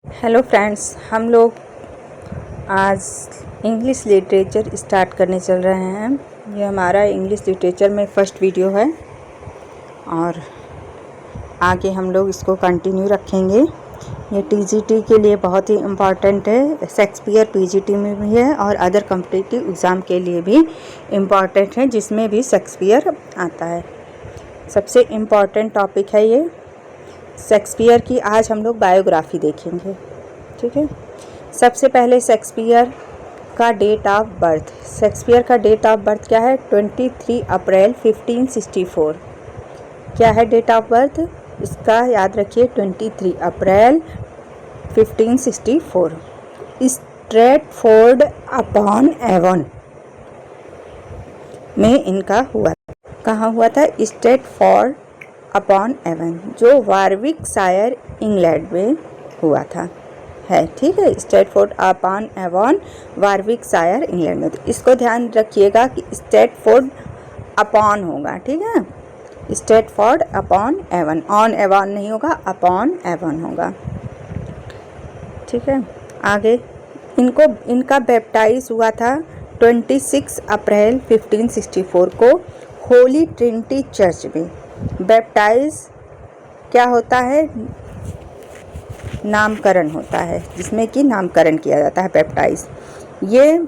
Hello friends, हम लोग आज इंग्लिश लिटरेचर स्टार्ट करने चल रहे हैं। ये हमारा इंग्लिश लिटरेचर में फर्स्ट वीडियो है और आगे हम लोग इसको कंटिन्यू रखेंगे। ये टीजीटी के लिए बहुत ही इम्पॉर्टेंट है। शेक्सपियर पीजीटी में भी है और अदर कॉम्पिटिटिव एग्ज़ाम के लिए भी इम्पॉर्टेंट है, जिसमें भी शेक्सपियर आता है। सबसे इम्पॉर्टेंट टॉपिक है ये शेक्सपियर की। आज हम लोग बायोग्राफी देखेंगे, ठीक है। सबसे पहले शेक्सपियर का डेट ऑफ बर्थ। शेक्सपियर का डेट ऑफ बर्थ क्या है? 23 अप्रैल 1564। क्या है डेट ऑफ बर्थ इसका? याद रखिए, 23 अप्रैल 1564। स्ट्रैटफोर्ड अपॉन एवॉन में इनका हुआ। कहाँ हुआ था? स्ट्रैटफोर्ड अपॉन एवॉन, जो वारविकशायर इंग्लैंड में हुआ था, है, ठीक है। Stratford upon Avon, Warwickshire England में। तो इसको ध्यान रखिएगा कि स्ट्रैटफोर्ड अपॉन होगा, ठीक है। Stratford upon Avon, on Avon नहीं होगा, अपॉन एवॉन होगा, ठीक है। आगे इनका बैप्टाइज हुआ था 26 अप्रैल 1564 को होली ट्रिनिटी चर्च में। बैप्टाइज क्या होता है? नामकरण होता है, जिसमें कि नामकरण किया जाता है, बैप्टाइज। ये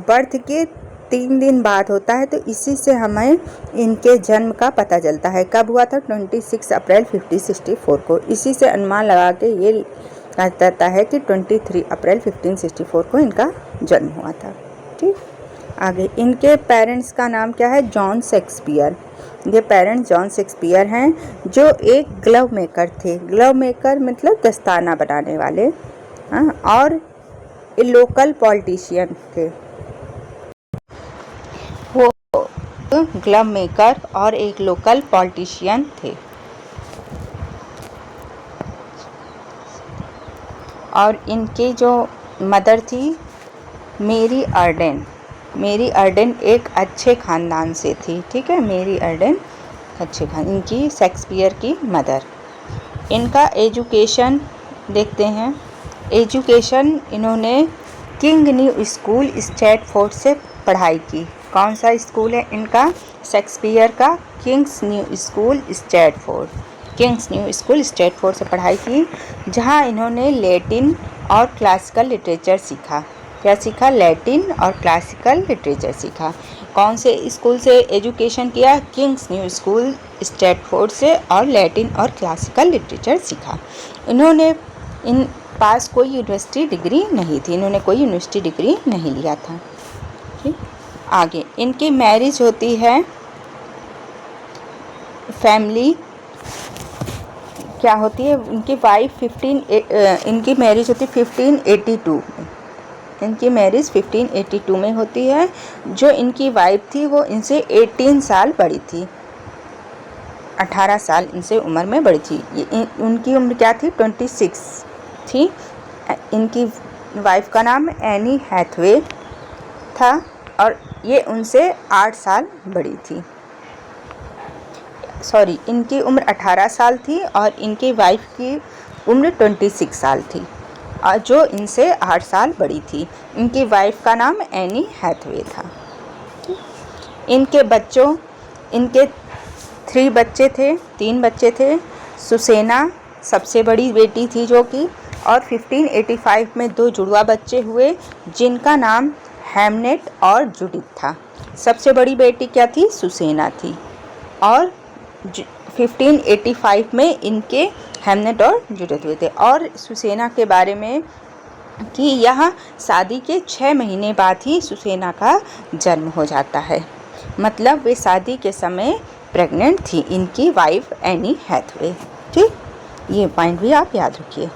बर्थ के 3 दिन बाद होता है, तो इसी से हमें इनके जन्म का पता चलता है। कब हुआ था? 26 अप्रैल 1564 को। इसी से अनुमान लगा के ये कहा जाता है कि 23 अप्रैल 1564 को इनका जन्म हुआ था, ठीक। आगे इनके पेरेंट्स का नाम क्या है? John Shakespeare. ये पेरेंट्स जॉन शेक्सपियर हैं, जो एक ग्लव मेकर थे। ग्लव मेकर मतलब दस्ताना बनाने वाले, हाँ, और लोकल पॉलिटिशियन थे। वो ग्लव मेकर और एक लोकल पॉलिटिशियन थे। और इनकी जो मदर थी मेरी अर्डेन। मेरी अर्डेन एक अच्छे ख़ानदान से थी, ठीक है। मेरी अर्डेन अच्छे इनकी शेक्सपियर की मदर। इनका एजुकेशन देखते हैं। एजुकेशन इन्होंने किंग न्यू स्कूल स्ट्रैटफोर्ड से पढ़ाई की। कौन सा स्कूल है इनका? शेक्सपियर का Kings new school Stratford. Kings new school Stratford से पढ़ाई की, जहाँ इन्होंने लैटिन और क्लासिकल लिटरेचर सीखा। क्या सीखा? लैटिन और क्लासिकल लिटरेचर सीखा। कौन से स्कूल से एजुकेशन किया? किंग्स न्यू स्कूल स्ट्रैटफोर्ड से, और लैटिन और क्लासिकल लिटरेचर सीखा। इन्होंने इन पास कोई यूनिवर्सिटी डिग्री नहीं थी, इन्होंने कोई यूनिवर्सिटी डिग्री नहीं लिया था, ठीक। आगे इनकी मैरिज होती है, फैमिली क्या होती है? इनकी वाइफ इनकी मैरिज होती है 1582 में। इनकी मैरिज 1582 में होती है। जो इनकी वाइफ थी वो इनसे 18 साल बड़ी थी, 18 साल इनसे उम्र में बड़ी थी। उनकी उम्र क्या थी? 26 थी। इनकी वाइफ का नाम एनी हैथवे था और ये उनसे 8 साल बड़ी थी। सॉरी, इनकी उम्र 18 साल थी और इनकी वाइफ की उम्र 26 साल थी, और जो इनसे 8 साल बड़ी थी। इनकी वाइफ का नाम एनी हैथवे था। इनके बच्चों इनके 3 बच्चे थे, 3 बच्चे थे। सुसेना सबसे बड़ी बेटी थी जो कि, और 1585 में 2 जुड़वा बच्चे हुए, जिनका नाम हैमनेट और जूडिथ था। सबसे बड़ी बेटी क्या थी? सुसेना थी। और 1585 में इनके हैमनेट और जूडिथ हुए थे। और सुसेना के बारे में कि यह शादी के 6 महीने बाद ही सुसेना का जन्म हो जाता है, मतलब वे शादी के समय प्रेग्नेंट थी, इनकी वाइफ एनी हैथवे, ठीक। ये पॉइंट भी आप याद रखिए।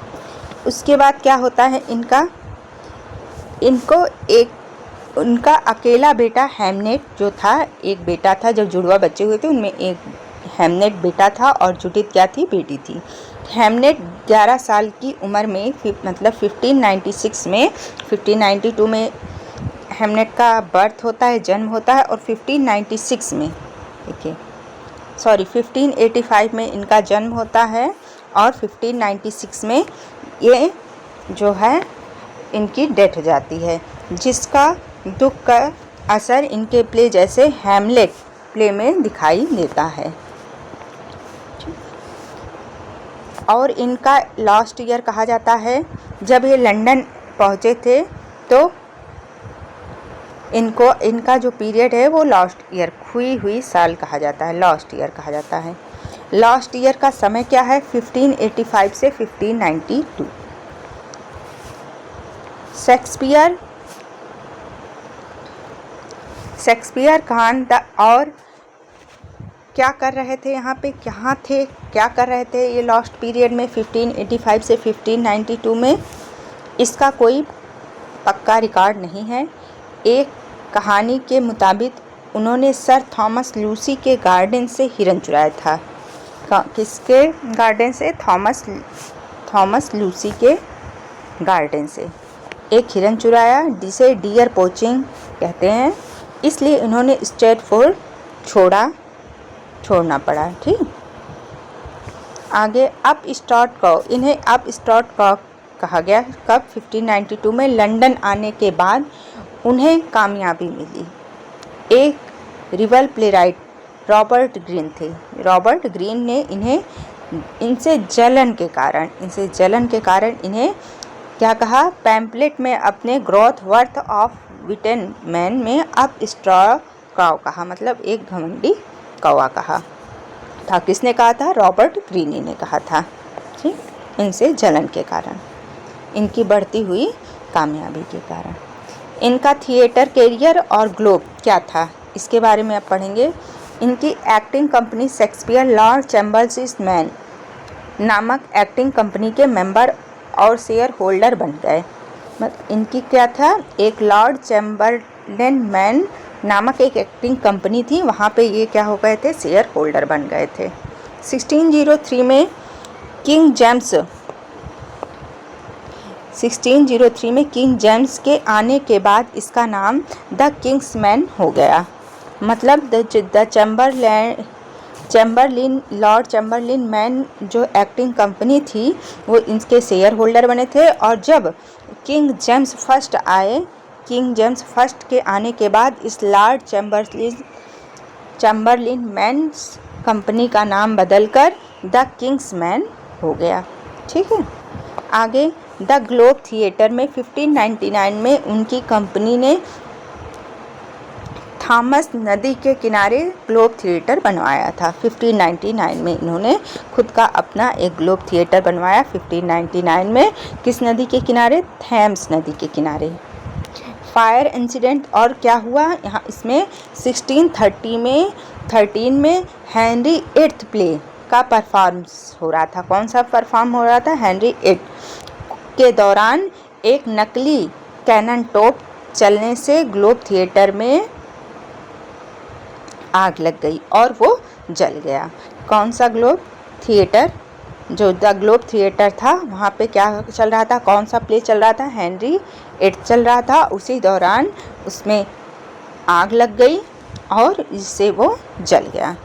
उसके बाद क्या होता है उनका अकेला बेटा हैमनेट जो था, एक बेटा था। जब जुड़वा बच्चे हुए थे उनमें एक हैमनेट बेटा था और जूडिथ क्या थी? बेटी थी। हैमनेट 11 साल की उम्र में, मतलब 1596 में, 1592 में हैमनेट का बर्थ होता है, जन्म होता है, और 1596 में, देखिए, सॉरी, 1585 में इनका जन्म होता है और 1596 में ये जो है इनकी डेथ हो जाती है, जिसका दुख का असर इनके प्ले जैसे हैमलेट प्ले में दिखाई देता है। और इनका लास्ट ईयर कहा जाता है। जब ये लंदन पहुँचे थे तो इनका जो पीरियड है वो लास्ट ईयर, खोई हुई साल कहा जाता है, लास्ट ईयर कहा जाता है। लास्ट ईयर का समय क्या है? 1585 से 1592। शेक्सपियर खान और क्या कर रहे थे यहाँ पे, कहाँ थे, क्या कर रहे थे ये लास्ट पीरियड में 1585 से 1592 में, इसका कोई पक्का रिकॉर्ड नहीं है। एक कहानी के मुताबिक उन्होंने सर थॉमस लूसी के गार्डन से हिरन चुराया था। किसके गार्डन से? थॉमस लूसी के गार्डन से एक हिरन चुराया, जिसे डियर पोचिंग कहते हैं, इसलिए इन्होंने स्ट्रेटफोर्ड छोड़ना पड़ा। ठीक, आगे इन्हें अपस्टार्ट कहा गया। कब? 1592 में लंदन आने के बाद उन्हें कामयाबी मिली। एक रिबल प्लेराइट रॉबर्ट ग्रीन थे। रॉबर्ट ग्रीन ने इनसे जलन के कारण इन्हें क्या कहा? पैम्पलेट में अपने ग्रोथ वर्थ ऑफ विटेन मैन में अपस्टार्ट काउ कहा, मतलब एक घमंडी कौवा कहा था। किसने कहा था? रॉबर्ट ग्रीनी ने कहा था। ठीक, इनसे जलन के कारण, इनकी बढ़ती हुई कामयाबी के कारण। इनका थिएटर कैरियर और ग्लोब क्या था, इसके बारे में आप पढ़ेंगे। इनकी acting company Shakespeare Lord chambers man नामक एक्टिंग कंपनी के मेंबर और शेयर होल्डर बन गए। इनकी क्या था? एक लॉर्ड चैम्बरलेन मैन नामक एक एक्टिंग कंपनी थी, वहाँ पे ये क्या हो गए थे? शेयर होल्डर बन गए थे। 1603 में किंग जेम्स के आने के बाद इसका नाम द किंग्स मैन हो गया। मतलब लॉर्ड चैम्बरलिन मैन जो एक्टिंग कंपनी थी वो इनके शेयर होल्डर बने थे। और जब किंग जेम्स फर्स्ट के आने के बाद इस लॉर्ड चैम्बरलिन मैन कंपनी का नाम बदलकर द किंग्स मैन हो गया। ठीक है, आगे द ग्लोब थिएटर में 1599 में उनकी कंपनी ने थॉमस नदी के किनारे ग्लोब थिएटर बनवाया था। 1599 में इन्होंने खुद का अपना एक ग्लोब थिएटर बनवाया। 1599 में किस नदी के किनारे? थेम्स नदी के किनारे। फायर इंसिडेंट और क्या हुआ यहाँ इसमें? 1613 में हेनरी 8th प्ले का परफॉर्मेंस हो रहा था। कौन सा परफॉर्म हो रहा था? हेनरी 8 के दौरान एक नकली कैनन टॉप चलने से ग्लोब थिएटर में आग लग गई और वो जल गया। कौन सा ग्लोब थिएटर? जो द ग्लोब थिएटर था वहाँ पे क्या चल रहा था? कौन सा प्ले चल रहा था? हेनरी 8 चल रहा था। उसी दौरान उसमें आग लग गई और इससे वो जल गया।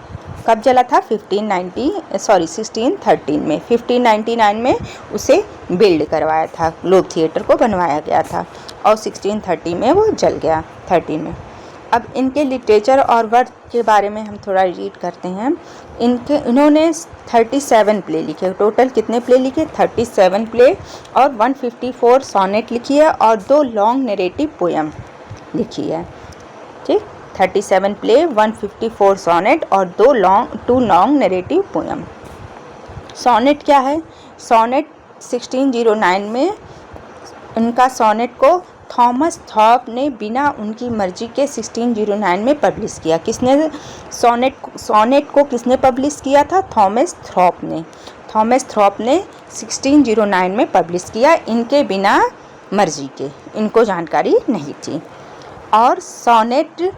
कब जला था? 1613 में। 1599 में उसे बिल्ड करवाया था, ग्लोब थिएटर को बनवाया गया था और 1630 में वो जल गया, 13 में। अब इनके लिटरेचर और वर्क के बारे में हम थोड़ा रीड करते हैं। इन्होंने 37 प्ले लिखे। टोटल कितने प्ले लिखे? 37 प्ले और 154 सोनेट लिखी है और 2 लॉन्ग नरेटिव पोएम लिखी है। ठीक, 37 प्ले, 154 सोनेट और 2 लॉन्ग नरेटिव पोएम। सोनेट क्या है? सोनेट 1609 में इनका सोनेट को थॉमस थॉर्प ने बिना उनकी मर्जी के 1609 में पब्लिश किया। किसने सोनेट को किसने पब्लिश किया था? थॉमस थॉर्प ने 1609 में पब्लिश किया, इनके बिना मर्जी के, इनको जानकारी नहीं थी। और सोनेट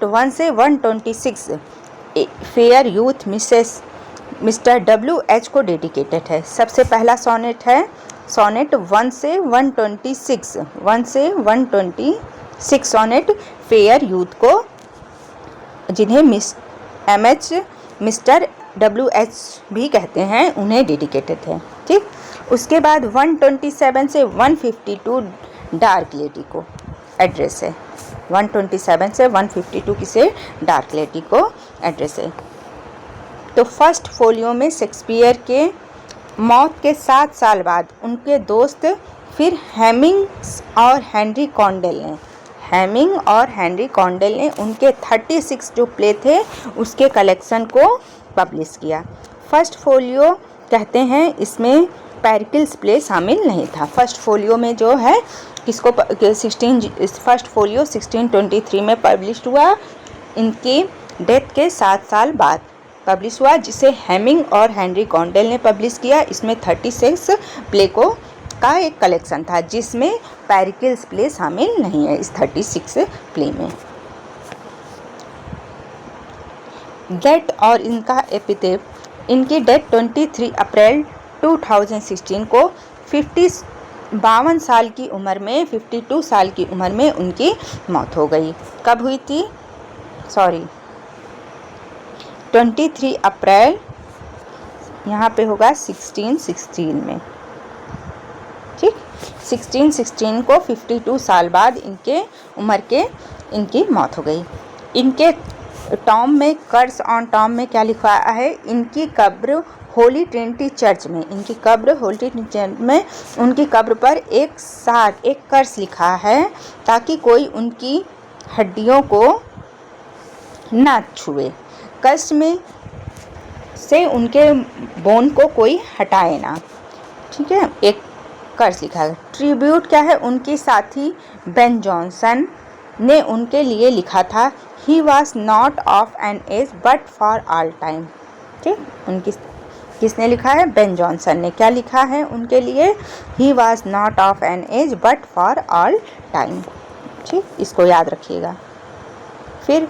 1 से 126 फेयर यूथ मिस्टर W.H. को डेडिकेटेड है। सबसे पहला सोनेट है सोनेट 1 से 126 सोनेट फेयर यूथ को, जिन्हें मिस्टर W.H. भी कहते हैं, उन्हें डेडिकेटेड है। ठीक, उसके बाद 127 से 152 डार्क लेडी को एड्रेस है। 127 से 152 किसे? डार्क लेडी को एड्रेस है। तो फर्स्ट फोलियो में शेक्सपियर के मौत के 7 साल बाद उनके दोस्त फिर हेमिंग और हेनरी कॉन्डेल ने उनके 36 जो प्ले थे उसके कलेक्शन को पब्लिश किया। फर्स्ट फोलियो कहते हैं इसमें पेरिकल्स प्ले शामिल नहीं था। फर्स्ट फोलियो में जो है किसको फर्स्ट फोलियो 1623 में पब्लिश हुआ, इनकी डेथ के 7 साल बाद पब्लिश हुआ, जिसे हेमिंग और हेनरी कॉन्डेल ने पब्लिश किया। इसमें 36 प्ले का एक कलेक्शन था जिसमें पेरिकल्स प्ले शामिल नहीं है इस 36 प्ले में। डेथ और इनका एपिटेफ, इनकी डेथ 23 अप्रैल 2016 को 52 साल की उम्र में 52 साल की उम्र में उनकी मौत हो गई। कब हुई थी? 23 अप्रैल, यहाँ पे होगा 1616 में, ठीक। 1616 को 52 साल बाद इनके उम्र के इनकी मौत हो गई। इनके टॉम में, कर्स ऑन टॉम में क्या लिखा है? इनकी कब्र होली ट्रिनिटी चर्च में, उनकी कब्र पर एक कर्स लिखा है ताकि कोई उनकी हड्डियों को ना छुए। कर्स में से उनके बोन को कोई हटाए ना, ठीक है, एक कर्स लिखा है। ट्रिब्यूट क्या है? उनके साथी बेन जॉनसन ने उनके लिए लिखा था, he was not of an age but for all time, ठीक। उनकी किसने लिखा है? बेन जॉनसन ने। क्या लिखा है उनके लिए? He was not of an age but for all time, ठीक। इसको याद रखिएगा। फिर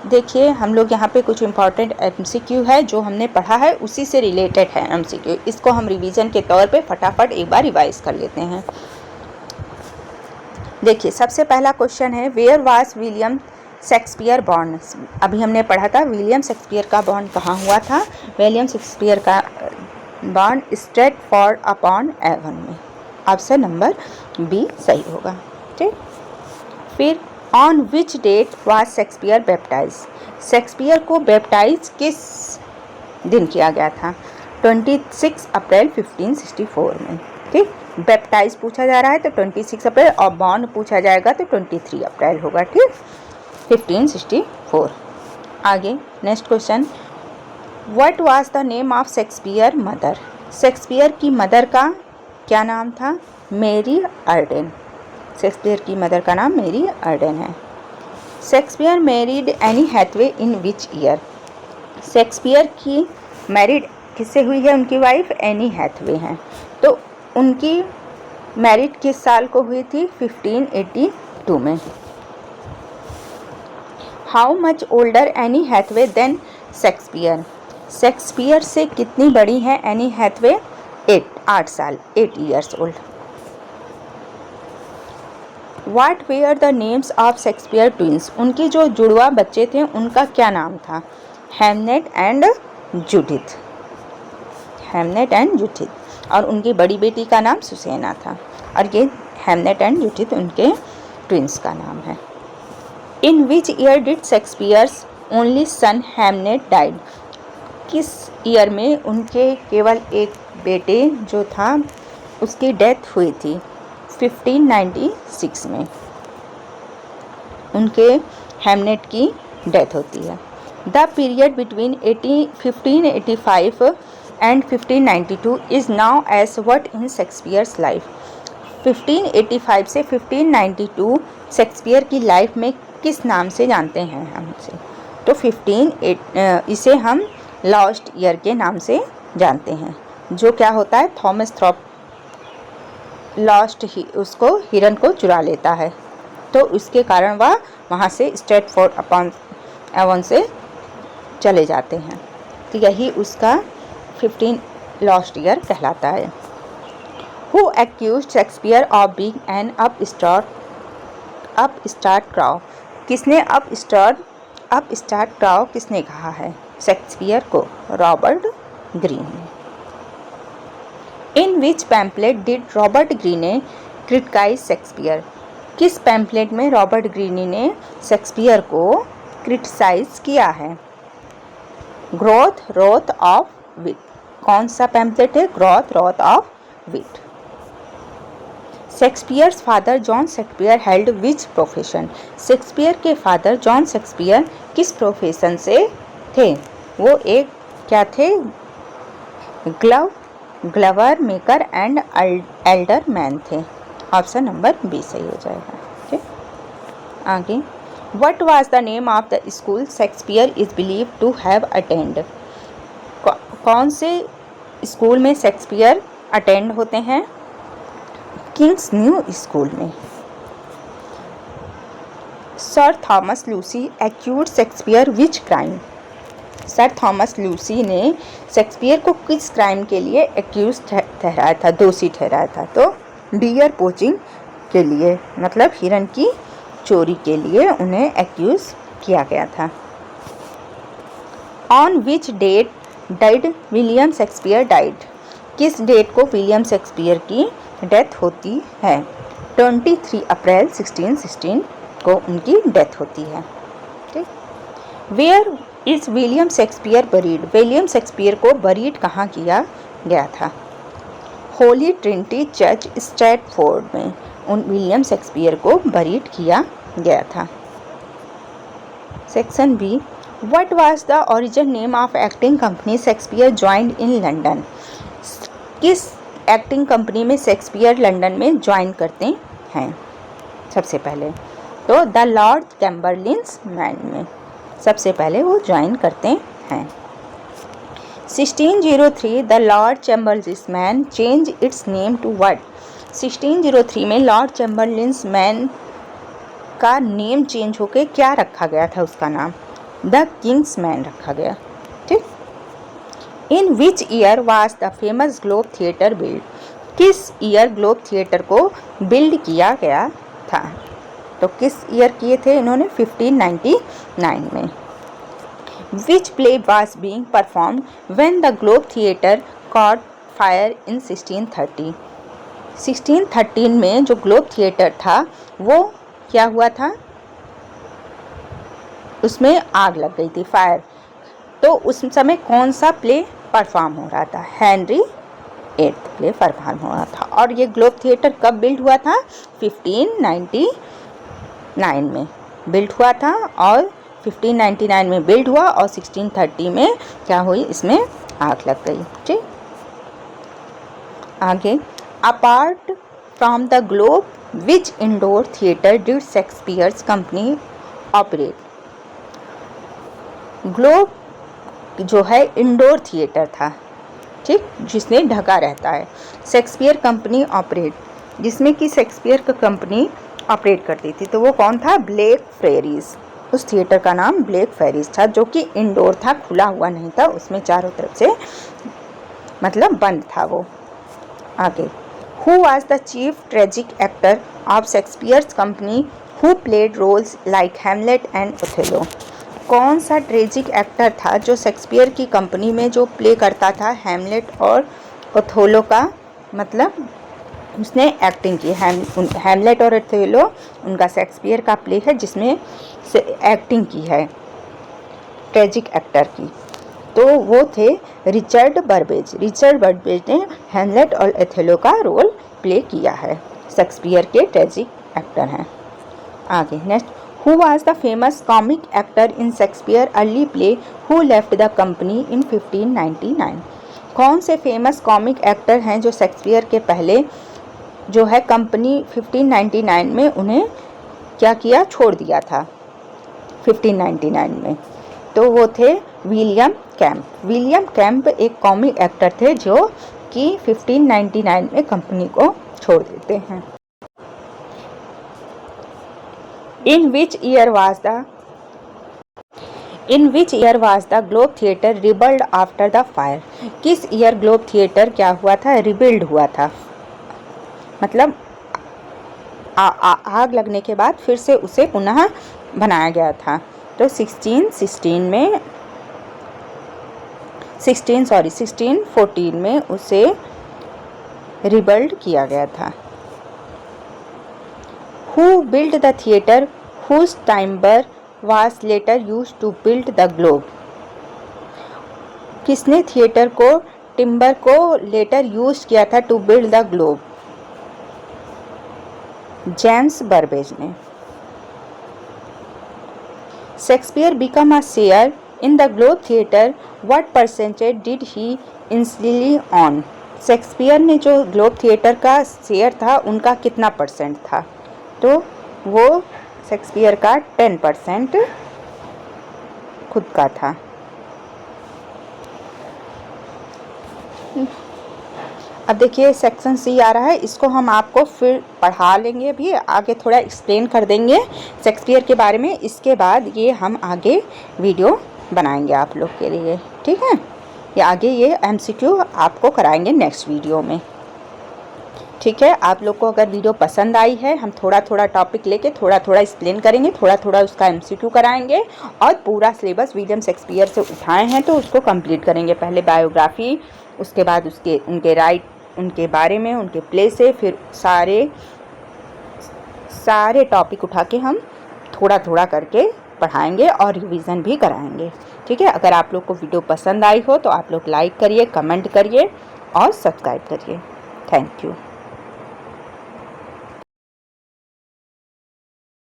देखिए हम लोग यहाँ पे कुछ इम्पॉर्टेंट MCQ है जो हमने पढ़ा है उसी से रिलेटेड है MCQ। इसको हम रिवीजन के तौर पे फटाफट एक बार रिवाइज कर लेते हैं। देखिए सबसे पहला क्वेश्चन है, where was William Shakespeare born? अभी हमने पढ़ा था विलियम शेक्सपियर का बॉर्न कहाँ हुआ था? विलियम शेक्सपियर का बॉर्न स्ट्रेटफोर्ड अपॉन एवन में। ऑप्शन नंबर बी सही होगा, ठीक। फिर on which date was Shakespeare baptise? Shakespeare को बैप्टाइज किस दिन किया गया था? 26 अप्रैल 1564 में, ठीक। बैप्टाइज पूछा जा रहा है तो 26 अप्रैल और बॉर्न पूछा जाएगा तो 23 अप्रैल होगा, ठीक, 1564। आगे next question, what was the name of Shakespeare mother? Shakespeare की मदर का क्या नाम था? मेरी अर्डेन। शेक्सपियर की मदर का नाम मेरी अर्डेन है। Shakespeare married Anne Hathaway in which year? Shakespeare की मैरिड किससे हुई है? उनकी वाइफ एनी हैथवे हैं। तो उनकी मैरिड किस साल को हुई थी? 1582 में। How much older Anne Hathaway than Shakespeare? Shakespeare से कितनी बड़ी है एनी हैथवे? 8 साल, 8 years old. What were the names of Shakespeare twins? उनके जो जुड़वा बच्चे थे उनका क्या नाम था? Hamnet and Judith. Hamnet and Judith. और उनकी बड़ी बेटी का नाम सुसेना था। और ये हैमनेट एंड जूडिथ उनके ट्विंस का नाम है। In which year did Shakespeare's only son Hamnet died? किस ईयर में उनके केवल एक बेटे जो था उसकी डेथ हुई थी? 1596 में उनके हैमनेट की डेथ होती है। The period between 1585 and 1592 is known as what in Shakespeare's life? 1585 से 1592 शेक्सपियर की लाइफ में किस नाम से जानते हैं हम इसे? तो इसे हम लॉस्ट ईयर के नाम से जानते हैं, जो क्या होता है? थॉमस थ्रॉप लॉस्ट ही उसको हिरन को चुरा लेता है, तो उसके कारण वह वहाँ से स्ट्रेटफोर्ड अपॉन एवन से चले जाते हैं। तो यही उसका 15 लॉस्ट ईयर कहलाता है। Who accused Shakespeare of being an upstart crow? किसने अपस्टार्ट क्राउ किसने कहा है शेक्सपियर को? रॉबर्ट ग्रीन ने। In which pamphlet did Robert Greene criticise Shakespeare? किस पैम्पलेट में रॉबर्ट ग्रीनी ने शेक्सपियर को क्रिटिसाइज किया है? Groats worth of wit. कौन सा पैम्पलेट है? Groats worth of wit. Shakespeare's father John Shakespeare held which profession? Shakespeare के फादर जॉन शेक्सपियर किस प्रोफेशन से थे? वो एक क्या थे? Glover maker and alderman थे। ऑप्शन नंबर बी सही हो जाएगा। ठीक, आगे। What was the name of the school Shakespeare is believe to have attend? कौन से स्कूल में शेक्सपियर अटेंड होते हैं? किंग्स न्यू स्कूल में। Sir Thomas Lucy accuse Shakespeare which crime? Sir Thomas Lucy ने शेक्सपियर को किस क्राइम के लिए एक्यूज ठहराया था, दोषी ठहराया था? तो डियर पोचिंग के लिए, मतलब हिरन की चोरी के लिए उन्हें एक्यूज किया गया था। On which date died William Shakespeare died? किस डेट को विलियम शेक्सपियर की डेथ होती है? 23 अप्रैल 1616 को उनकी डेथ होती है। ठीक, where is William Shakespeare buried? William Shakespeare को बरीड कहाँ किया गया था? होली ट्रिनिटी चर्च स्ट्रैटफोर्ड में उन विलियम शेक्सपियर को बरीड किया गया था। Section B, what was the original name of acting company Shakespeare joined in London? किस एक्टिंग कंपनी में शेक्सपियर लंदन में ज्वाइन करते हैं सबसे पहले? तो द लॉर्ड चैम्बरलिन्स मैन में सबसे पहले वो ज्वाइन करते हैं। 1603 the Lord Chamberlain's man change its name to what? 1603 में लॉर्ड चैम्बरलिन्स मैन का नेम चेंज होके क्या रखा गया था? उसका नाम द किंग्स मैन रखा गया। ठीक, in which year was the famous Globe theatre build? किस ईयर ग्लोब थिएटर को बिल्ड किया गया था? तो किस ईयर किए थे इन्होंने? 1599 में। Which play was being performed when the Globe theatre cot fire in 1630? 1613 में जो ग्लोब थिएटर था वो क्या हुआ था? उसमें आग लग गई थी, फायर। तो उस समय कौन सा प्ले परफॉर्म हो रहा था? हेनरी 8th प्ले परफॉर्म हो रहा था। और ये ग्लोब थिएटर कब बिल्ड हुआ था? 1599 में बिल्ड हुआ था, और 1599 में बिल्ड हुआ और 1630 में क्या हुई? इसमें आग लग गई। ठीक, आगे। Apart from the globe which indoor theatre did Shakespeare's company operate? Globe जो है इंडोर थिएटर था, ठीक, जिसमें ढका रहता है। शेक्सपियर कंपनी ऑपरेट, जिसमें कि शेक्सपियर का कंपनी ऑपरेट करती थी, तो वो कौन था? Black fairies. उस थिएटर का नाम ब्लैक फेरीज था, जो कि इंडोर था, खुला हुआ नहीं था, उसमें चारों तरफ से मतलब बंद था वो। आगे। Who was the chief tragic actor of Shakespeare's company who played roles like Hamlet and Othello? कौन सा ट्रेजिक एक्टर था जो शेक्सपियर की कंपनी में जो प्ले करता था हैमलेट और ओथेलो का, मतलब उसने एक्टिंग की। हैमलेट और ओथेलो उनका शेक्सपियर का प्ले है जिसमें से एक्टिंग की है ट्रेजिक एक्टर की। तो वो थे रिचर्ड बर्बेज। रिचर्ड बर्बेज ने हैमलेट और ओथेलो का रोल प्ले किया है, शेक्सपियर के ट्रेजिक एक्टर हैं। आगे next, Who was the famous comic actor in Shakespeare early play who left the company in 1599? कौन से फेमस कॉमिक एक्टर हैं जो शेक्सपियर के पहले जो है कंपनी 1599 में उन्हें क्या किया? छोड़ दिया था 1599 में। तो वो थे विलियम कैम्प। विलियम कैम्प एक कॉमिक एक्टर थे जो कि 1599 में कंपनी को छोड़ देते हैं। In which year was the Globe Theatre rebuilt after the fire? किस ईयर ग्लोब थिएटर क्या हुआ था? रिबिल्ड हुआ था, मतलब आग लगने के बाद फिर से उसे पुनः बनाया गया था। तो 1614 में उसे रिबिल्ड किया गया था। Who build the theatre whose timber was later used to build the Globe. किसने थिएटर को टिम्बर को लेटर यूज किया था to build the Globe? James Burbage ने। Shakespeare become a share in the Globe theatre, what percentage did he इंसली on? Shakespeare ने जो globe theatre का शेयर था उनका कितना परसेंट था? तो वो शेक्सपियर का 10% खुद का था। अब देखिए सेक्शन सी आ रहा है, इसको हम आपको फिर पढ़ा लेंगे, भी आगे थोड़ा एक्सप्लेन कर देंगे शेक्सपियर के बारे में। इसके बाद ये हम आगे वीडियो बनाएंगे आप लोग के लिए, ठीक है। ये आगे ये MCQ आपको कराएंगे नेक्स्ट वीडियो में, ठीक है। आप लोग को अगर वीडियो पसंद आई है, हम थोड़ा थोड़ा टॉपिक लेके थोड़ा थोड़ा एक्सप्लेन करेंगे, थोड़ा थोड़ा उसका MCQ कराएंगे और पूरा सिलेबस विलियम शेक्सपियर से उठाए हैं तो उसको कंप्लीट करेंगे। पहले बायोग्राफी, उसके बाद उनके राइट, उनके बारे में, उनके प्ले से, फिर सारे टॉपिक उठा के हम थोड़ा थोड़ा करके पढ़ाएंगे और रिवीजन भी कराएंगे, ठीक है। अगर आप लोग को वीडियो पसंद आई हो तो आप लोग लाइक करिए, कमेंट करिए और सब्सक्राइब करिए। Thank you.